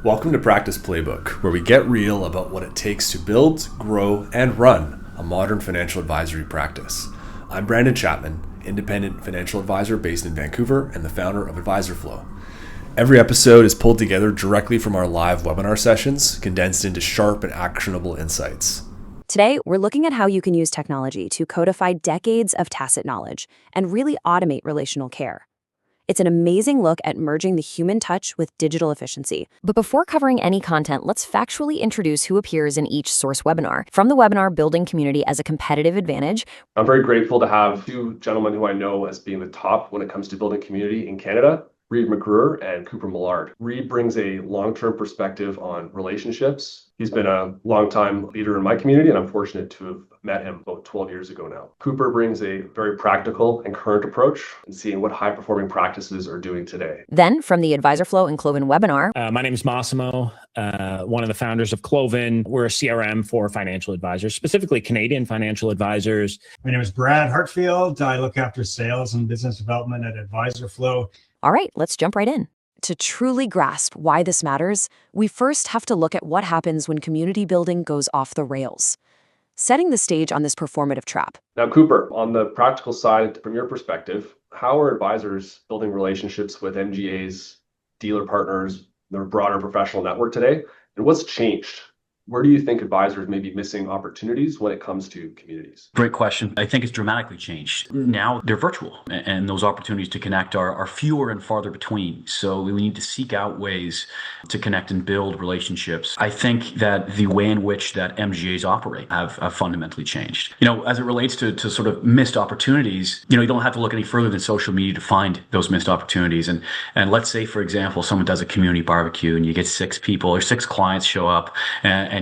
Welcome to Practice Playbook, where we get real about what it takes to build, grow, and run a modern financial advisory practice. I'm Brandon Chapman, independent financial advisor based in Vancouver and the founder of AdvisorFlow. Every episode is pulled together directly from our live webinar sessions, condensed into sharp and actionable insights. Today, we're looking at how you can use technology to codify decades of tacit knowledge and really automate relational care. It's an amazing look at merging the human touch with digital efficiency. But before covering any content, let's factually introduce who appears in each source webinar. From the webinar Building Community as a Competitive Advantage, I'm very grateful to have two gentlemen who I know as being the top when it comes to building community in Canada, Reid McGruer and Cooper Millard. Reid brings a long-term perspective on relationships. He's been a long-time leader in my community, and I'm fortunate to have met him about 12 years ago now. Cooper brings a very practical and current approach in seeing what high-performing practices are doing today. Then, from the AdvisorFlow and Cloven webinar, my name is Massimo, one of the founders of Cloven. We're a CRM for financial advisors, specifically Canadian financial advisors. My name is Brad Hartfield. I look after sales and business development at AdvisorFlow. All right, let's jump right in. To truly grasp why this matters, we first have to look at what happens when community building goes off the rails. Setting the stage on this performative trap. Now, Cooper, on the practical side, from your perspective, how are advisors building relationships with MGAs, dealer partners, their broader professional network today? And what's changed? Where do you think advisors may be missing opportunities when it comes to communities? Great question. I think it's dramatically changed. Now they're virtual, and those opportunities to connect are fewer and farther between. So we need to seek out ways to connect and build relationships. I think that the way in which that MGAs operate have fundamentally changed. As it relates to sort of missed opportunities, you don't have to look any further than social media to find those missed opportunities. And let's say, for example, someone does a community barbecue and you get 6 people or 6 clients show up, and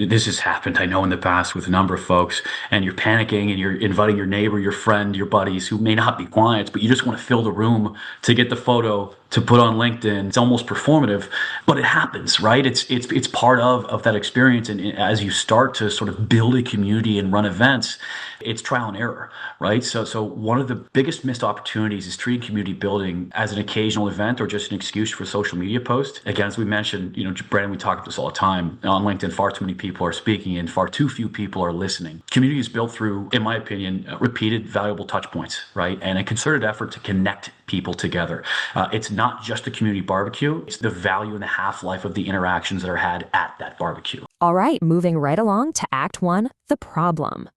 this has happened, I know, in the past with a number of folks, and you're panicking and you're inviting your neighbor, your friend, your buddies who may not be clients, but you just want to fill the room to get the photo to put on LinkedIn. It's almost performative, but it happens, right? It's part of that experience. And as you start to sort of build a community and run events, it's trial and error, right? So one of the biggest missed opportunities is treating community building as an occasional event or just an excuse for a social media post. Again, as we mentioned, Brandon, we talk about this all the time. On LinkedIn, far too many people are speaking and far too few people are listening. Community is built through, in my opinion, repeated valuable touch points, right? And a concerted effort to connect people together. It's not just a community barbecue, it's the value and the half-life of the interactions that are had at that barbecue. All right, moving right along to Act 1, the problem.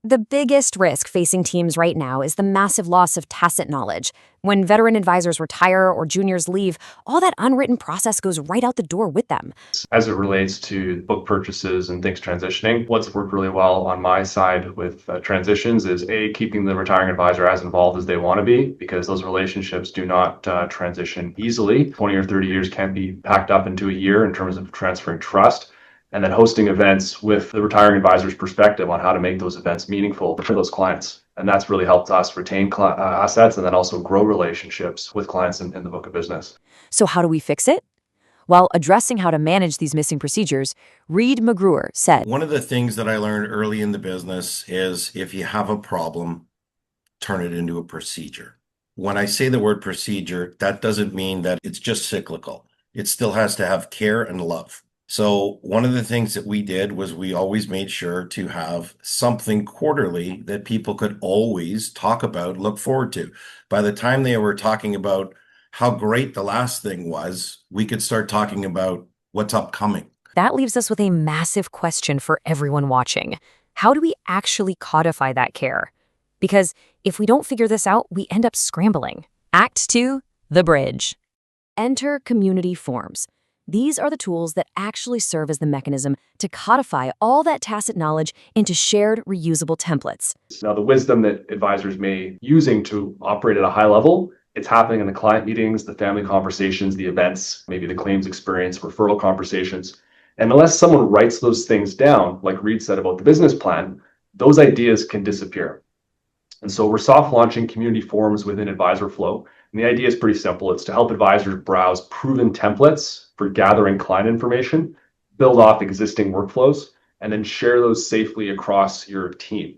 The biggest risk facing teams right now is the massive loss of tacit knowledge. When veteran advisors retire or juniors leave, all that unwritten process goes right out the door with them. As it relates to book purchases and things transitioning, what's worked really well on my side with transitions is keeping the retiring advisor as involved as they want to be, because those relationships do not transition easily. 20 or 30 years can't be packed up into a year in terms of transferring trust. And then hosting events with the retiring advisor's perspective on how to make those events meaningful for those clients. And that's really helped us retain assets and then also grow relationships with clients in the book of business. So how do we fix it? While addressing how to manage these missing procedures, Reid McGruer said, one of the things that I learned early in the business is if you have a problem, turn it into a procedure. When I say the word procedure, that doesn't mean that it's just cyclical. It still has to have care and love. So one of the things that we did was we always made sure to have something quarterly that people could always talk about, look forward to. By the time they were talking about how great the last thing was, we could start talking about what's upcoming. That leaves us with a massive question for everyone watching. How do we actually codify that care? Because if we don't figure this out, we end up scrambling. Act 2, the bridge. Enter community forms. These are the tools that actually serve as the mechanism to codify all that tacit knowledge into shared, reusable templates. Now, the wisdom that advisors may using to operate at a high level, it's happening in the client meetings, the family conversations, the events, maybe the claims experience, referral conversations. And unless someone writes those things down, like Reid said about the business plan, those ideas can disappear. And so we're soft launching community forums within AdvisorFlow. And the idea is pretty simple. It's to help advisors browse proven templates for gathering client information, build off existing workflows, and then share those safely across your team.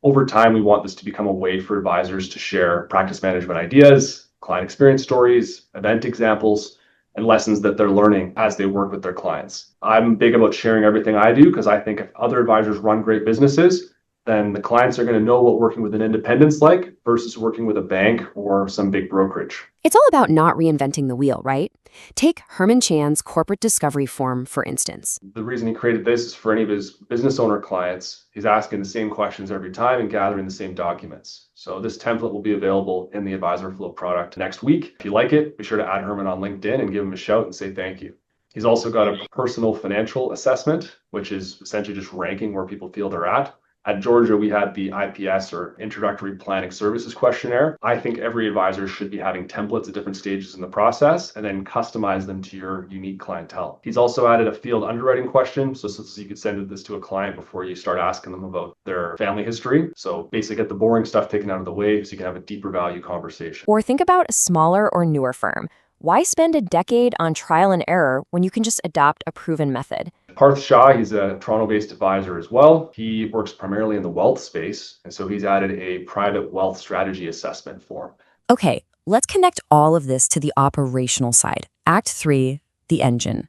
Over time, we want this to become a way for advisors to share practice management ideas, client experience stories, event examples, and lessons that they're learning as they work with their clients. I'm big about sharing everything I do because I think if other advisors run great businesses, then the clients are going to know what working with an independent's like versus working with a bank or some big brokerage. It's all about not reinventing the wheel, right? Take Herman Chan's corporate discovery form, for instance. The reason he created this is for any of his business owner clients. He's asking the same questions every time and gathering the same documents. So this template will be available in the Advisor Flow product next week. If you like it, be sure to add Herman on LinkedIn and give him a shout and say thank you. He's also got a personal financial assessment, which is essentially just ranking where people feel they're at. At Georgia, we had the IPS, or Introductory Planning Services questionnaire. I think every advisor should be having templates at different stages in the process and then customize them to your unique clientele. He's also added a field underwriting question, so you could send this to a client before you start asking them about their family history. So basically get the boring stuff taken out of the way so you can have a deeper value conversation. Or think about a smaller or newer firm. Why spend a decade on trial and error when you can just adopt a proven method? Parth Shah, he's a Toronto-based advisor as well. He works primarily in the wealth space, and so he's added a private wealth strategy assessment form. Okay, let's connect all of this to the operational side. Act 3, the engine.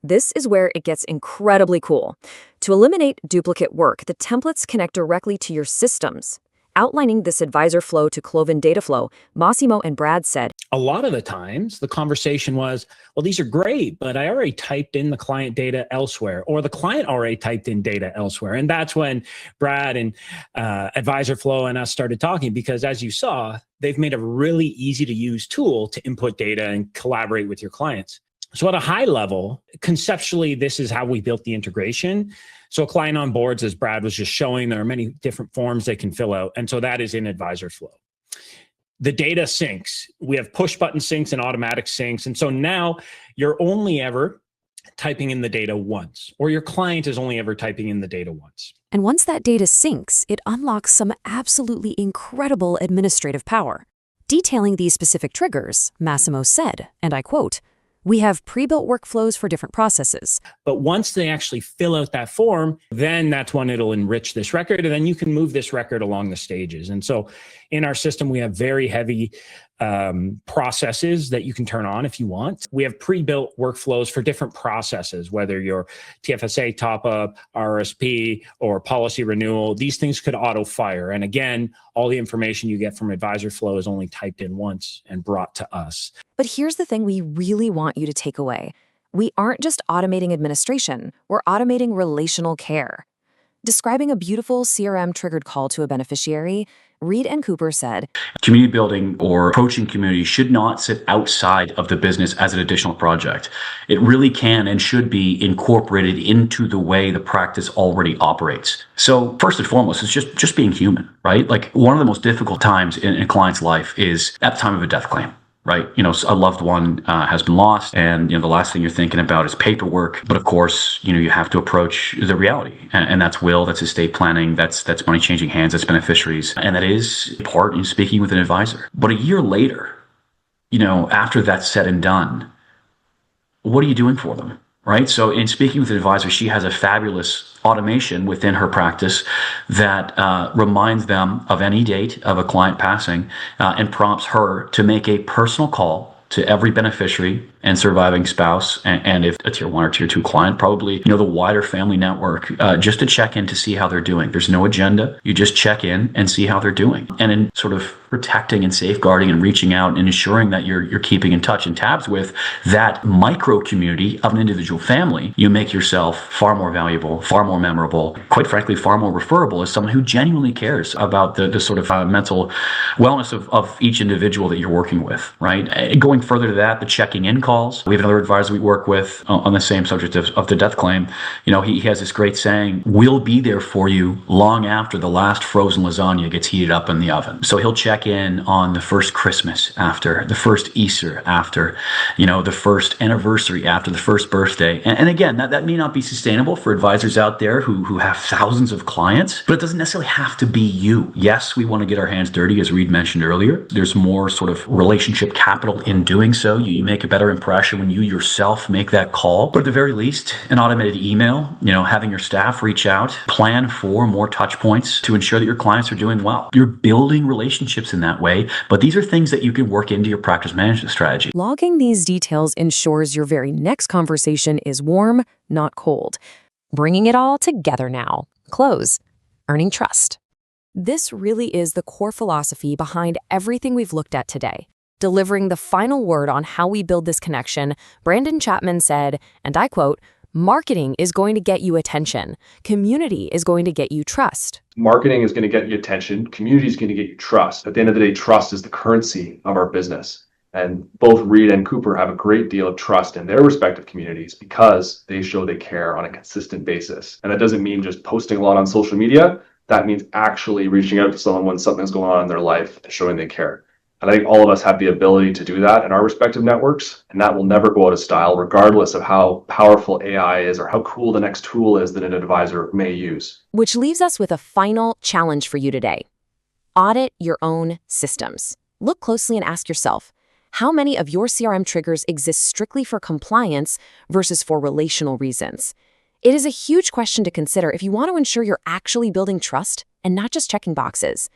This is where it gets incredibly cool. To eliminate duplicate work, the templates connect directly to your systems. Outlining this advisor flow to Cloven data flow, Massimo and Brad said, A lot of the times the conversation was, well, these are great, but I already typed in the client data elsewhere, or the client already typed in data elsewhere. And that's when Brad and Advisor Flow and us started talking, because as you saw, they've made a really easy to use tool to input data and collaborate with your clients. So at a high level, conceptually, this is how we built the integration. So a client onboards, as Brad was just showing, there are many different forms they can fill out. And so that is in Advisor Flow. The data syncs. We have push button syncs and automatic syncs. And so now you're only ever typing in the data once, or your client is only ever typing in the data once. And once that data syncs, it unlocks some absolutely incredible administrative power. Detailing these specific triggers, Massimo said, and I quote, "We have pre-built workflows for different processes." But once they actually fill out that form, then that's when it'll enrich this record, and then you can move this record along the stages. And so in our system, we have very heavy processes that you can turn on if you want. We have pre-built workflows for different processes, whether you're TFSA top-up, RSP, or policy renewal. These things could auto-fire. And again, all the information you get from Advisor Flow is only typed in once and brought to us. But here's the thing we really want you to take away. We aren't just automating administration, we're automating relational care. Describing a beautiful CRM-triggered call to a beneficiary, Reed and Cooper said, Community building or approaching community should not sit outside of the business as an additional project. It really can and should be incorporated into the way the practice already operates. So first and foremost, it's just being human, right? Like one of the most difficult times in a client's life is at the time of a death claim. Right? You know, a loved one has been lost, and, you know, the last thing you're thinking about is paperwork. But of course, you know, you have to approach the reality, and that's will, that's estate planning, that's money changing hands, that's beneficiaries. And that is part in speaking with an advisor. But a year later, you know, after that's said and done, what are you doing for them? Right? So in speaking with an advisor, she has a fabulous automation within her practice that reminds them of any date of a client passing and prompts her to make a personal call to every beneficiary and surviving spouse, and if a tier 1 or tier 2 client, probably, you know, the wider family network, just to check in to see how they're doing. There's no agenda. You just check in and see how they're doing. And in sort of protecting and safeguarding and reaching out and ensuring that you're keeping in touch and tabs with that micro community of an individual family, you make yourself far more valuable, far more memorable, quite frankly, far more referable as someone who genuinely cares about the sort of mental wellness of each individual that you're working with, right? Going further to that, the checking in calls. We have another advisor we work with on the same subject of the death claim. You know, he has this great saying, "We'll be there for you long after the last frozen lasagna gets heated up in the oven." So he'll check in on the first Christmas after, the first Easter after, you know, the first anniversary after, the first birthday. And again, that may not be sustainable for advisors out there who have thousands of clients, but it doesn't necessarily have to be you. Yes, we want to get our hands dirty, as Reed mentioned earlier. There's more sort of relationship capital in doing so. You make a better impression when you yourself make that call. But at the very least, an automated email, having your staff reach out, plan for more touch points to ensure that your clients are doing well. You're building relationships in that way, but these are things that you can work into your practice management strategy. Logging these details ensures your very next conversation is warm, not cold. Bringing it all together now. Close. Earning trust. This really is the core philosophy behind everything we've looked at today. Delivering the final word on how we build this connection, Brandon Chapman said, and I quote, "Marketing is going to get you attention. Community is going to get you trust." Marketing is going to get you attention. Community is going to get you trust. At the end of the day, trust is the currency of our business. And both Reed and Cooper have a great deal of trust in their respective communities because they show they care on a consistent basis. And that doesn't mean just posting a lot on social media. That means actually reaching out to someone when something's going on in their life and showing they care. And I think all of us have the ability to do that in our respective networks, and that will never go out of style, regardless of how powerful AI is or how cool the next tool is that an advisor may use. Which leaves us with a final challenge for you today. Audit your own systems. Look closely and ask yourself, how many of your CRM triggers exist strictly for compliance versus for relational reasons? It is a huge question to consider if you want to ensure you're actually building trust and not just checking boxes.